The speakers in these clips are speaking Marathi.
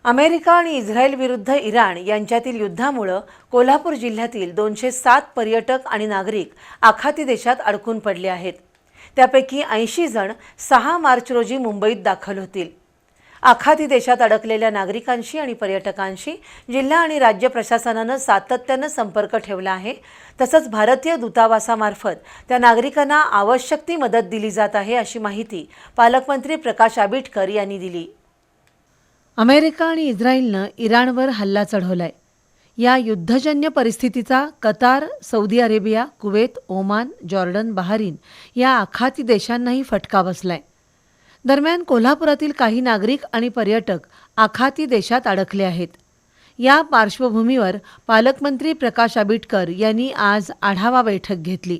अमेरिका आणि इस्रायल विरुद्ध इराण यांच्यातील युद्धामुळे कोल्हापूर जिल्ह्यातील 207 पर्यटक आणि नागरिक आखाती देशात अडकून पडले आहेत। त्यापैकी 80 जण 6 मार्च रोजी मुंबईत दाखल होतील। आखाती देशात अडकलेल्या नागरिकांशी आणि पर्यटकांशी जिल्हा आणि राज्य प्रशासनाने सातत्याने संपर्क ठेवला आहे। तसंच भारतीय दूतावासामार्फत त्या नागरिकांना आवश्यक ती मदत दिली जात आहे, अशी माहिती पालकमंत्री प्रकाश आबिटकर यांनी दिली। अमेरिका आणि इस्रायलनं इराणवर हल्ला चढवलाय। या युद्धजन्य परिस्थितीचा Qatar, Saudi Arabia, Kuwait, Oman, Jordan, Bahrain या आखाती देशांनाही फटका बसलाय। दरम्यान कोल्हापुरातील काही नागरिक आणि पर्यटक आखाती देशात अडकले आहेत। या पार्श्वभूमीवर पालकमंत्री प्रकाश आबिटकर यांनी आज आढावा बैठक घेतली।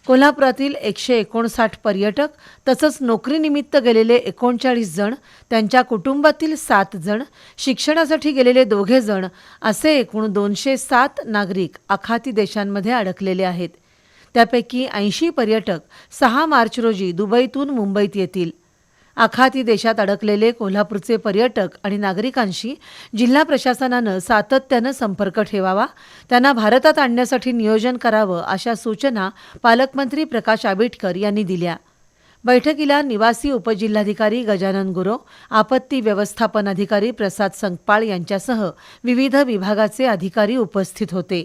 कोल्हापुरातील 159 पर्यटक तसंच नोकरीनिमित्त गेलेले 39 जण, त्यांच्या कुटुंबातील 7 जण, शिक्षणासाठी गेलेले 2 जण असे एकूण 207 नागरिक आखाती देशांमध्ये अडकलेले आहेत। त्यापैकी 80 पर्यटक 6 मार्च रोजी दुबईतून मुंबईत येतील। आखाती देशात अडकलेले कोल्हापूरचे पर्यटक आणि नागरिकांशी जिल्हा प्रशासनाने सातत्याने संपर्क ठेवावा, त्यांना भारतात आणण्यासाठी नियोजन करावं, अशा सूचना पालकमंत्री प्रकाश आबिटकर यांनी दिल्या। बैठकीला निवासी उपजिल्हाधिकारी गजानन गुरव, आपत्ती व्यवस्थापन अधिकारी प्रसाद संकपाळ यांच्यासह विविध विभागाचे अधिकारी उपस्थित होते।